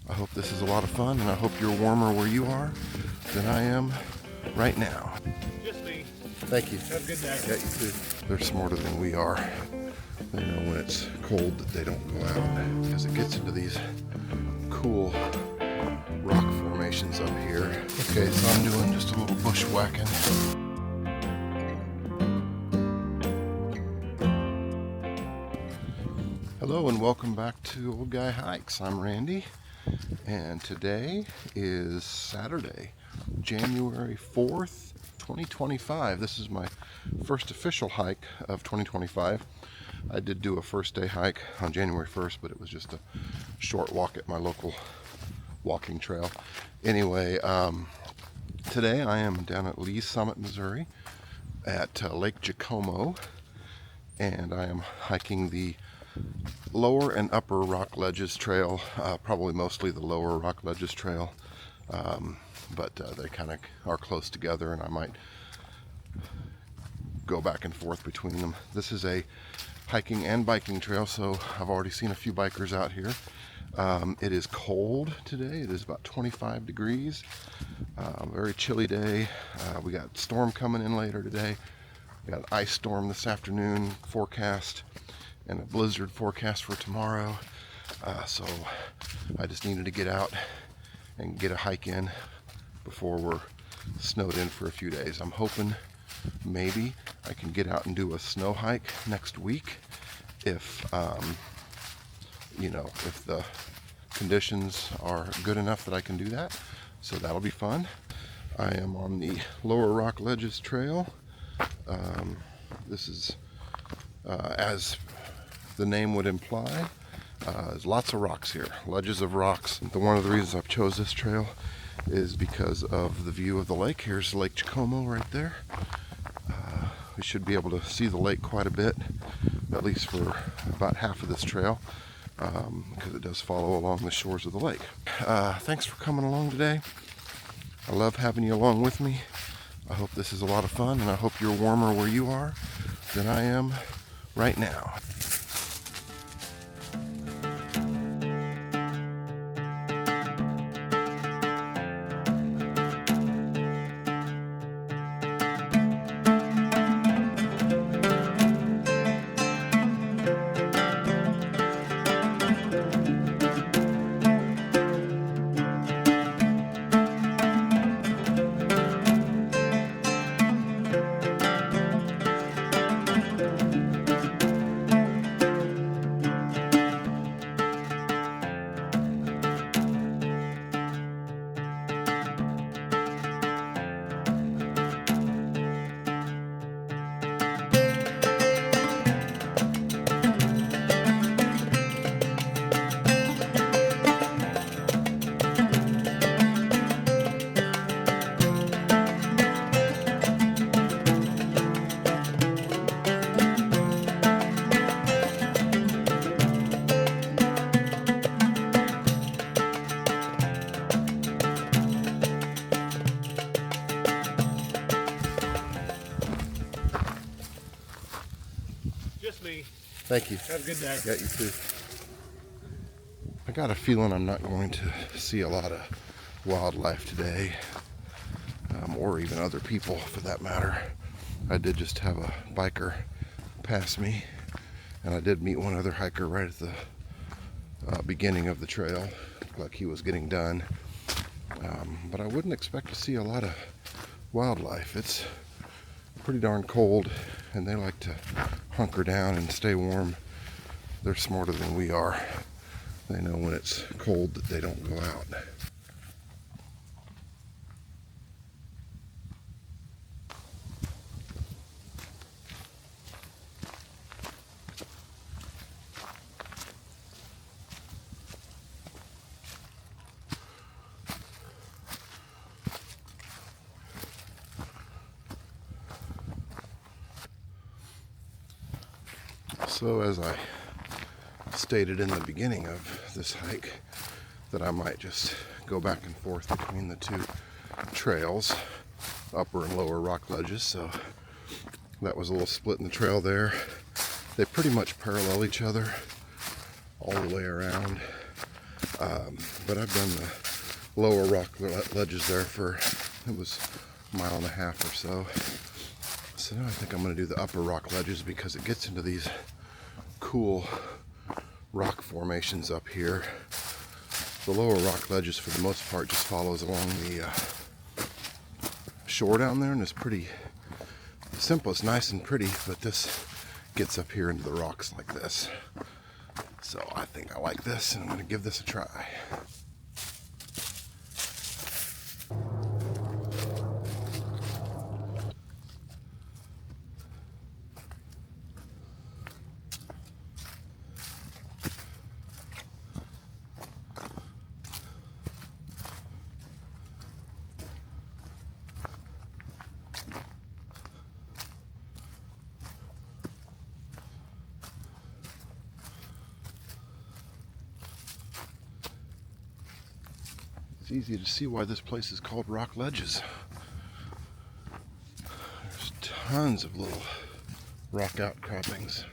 I hope this is a lot of fun, and I hope you're warmer where you are than I am right now. Just me. Thank you. Have a good day. Yeah, you too. They're smarter than we are. They know when it's cold that they don't go out, because it gets into these cool rock formations up here. Okay, so I'm doing just a little bushwhacking. Hello and welcome back to Old Guy Hikes. I'm Randy, and today is Saturday, January 4th, 2025. This is my first official hike of 2025. I did do a first day hike on January 1st, but it was just a short walk at my local walking trail. Anyway, today I am down at Lee's Summit, Missouri at Lake Jacomo, and I am hiking the lower and upper rock ledges trail, probably mostly the lower rock ledges trail, but they kind of are close together, and I might go back and forth between them. This is a hiking and biking trail, so I've already seen a few bikers out here. It is cold today. It is about 25 degrees. Very chilly day. We got storm coming in later today. We got an ice storm this afternoon forecast, and a blizzard forecast for tomorrow. So I just needed to get out and get a hike in before we're snowed in for a few days. I'm hoping maybe I can get out and do a snow hike next week if if the conditions are good enough that I can do that. So that'll be fun. I am on the lower rock ledges trail. This is as the name would imply, there's lots of rocks here, ledges of rocks. One of the reasons I've chose this trail is because of the view of the lake. Here's Lake Jacomo right there. We should be able to see the lake quite a bit, at least for about half of this trail, because it does follow along the shores of the lake. Thanks for coming along today. I love having you along with me. I hope this is a lot of fun, and I hope you're warmer where you are than I am right now. Just me. Thank you. Have a good day. Yeah, you too. I got a feeling I'm not going to see a lot of wildlife today, or even other people for that matter. I did just have a biker pass me, and I did meet one other hiker right at the beginning of the trail. Looked like he was getting done, but I wouldn't expect to see a lot of wildlife. It's pretty darn cold, and they like to hunker down and stay warm. They're smarter than we are. They know when it's cold that they don't go out. So as I stated in the beginning of this hike, that I might just go back and forth between the two trails, upper and lower rock ledges. So that was a little split in the trail there. They pretty much parallel each other all the way around. but I've done the lower rock ledges there for, it was a mile and a half or so. So now I think I'm going to do the upper rock ledges because it gets into these cool rock formations up here. The lower rock ledges for the most part just follows along the shore down there, and it's pretty simple. It's nice and pretty, but this gets up here into the rocks like this. So I think I like this, and I'm going to give this a try. It's easy to see why this place is called Rock Ledges. There's tons of little rock outcroppings.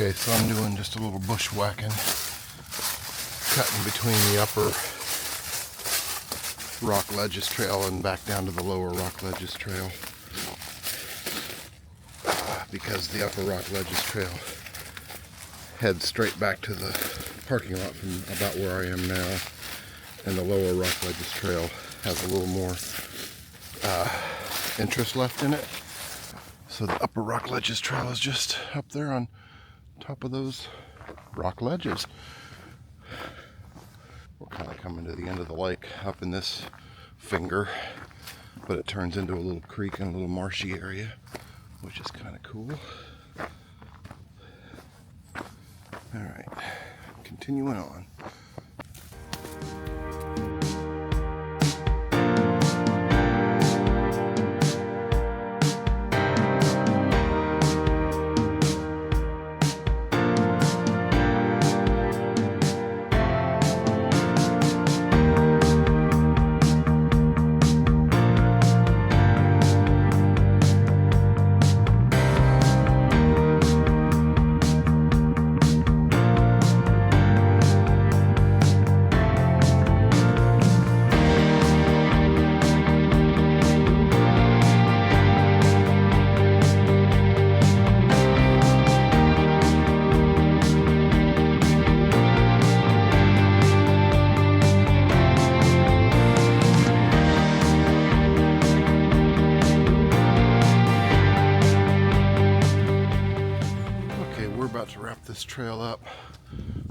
Okay, so I'm doing just a little bushwhacking, cutting between the upper rock ledges trail and back down to the lower rock ledges trail, because the upper rock ledges trail heads straight back to the parking lot from about where I am now, and the lower rock ledges trail has a little more interest left in it. So the upper rock ledges trail is just up there on top of those rock ledges. We're kind of coming to the end of the lake up in this finger, but it turns into a little creek and a little marshy area, which is kind of cool. All right, continuing on. To wrap this trail up.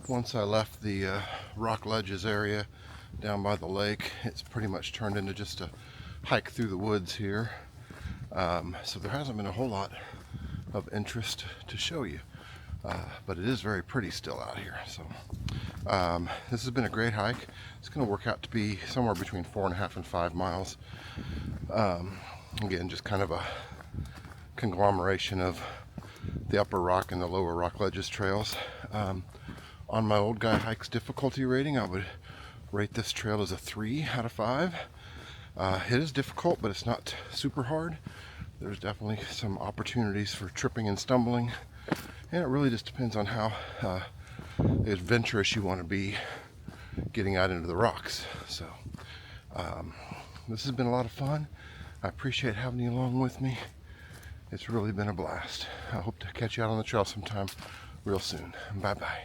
Once I left the rock ledges area down by the lake, it's pretty much turned into just a hike through the woods here. So there hasn't been a whole lot of interest to show you, but it is very pretty still out here. So this has been a great hike. It's going to work out to be somewhere between 4.5 and 5 miles. Again, just kind of a conglomeration of the upper rock and the lower rock ledges trails. On my old guy hikes difficulty rating, I would rate this trail as a 3 out of 5. It is difficult, but it's not super hard. There's definitely some opportunities for tripping and stumbling, and it really just depends on how adventurous you want to be getting out into the rocks. So this has been a lot of fun. I appreciate having you along with me. It's really been a blast. I hope to catch you out on the trail sometime real soon. Bye-bye.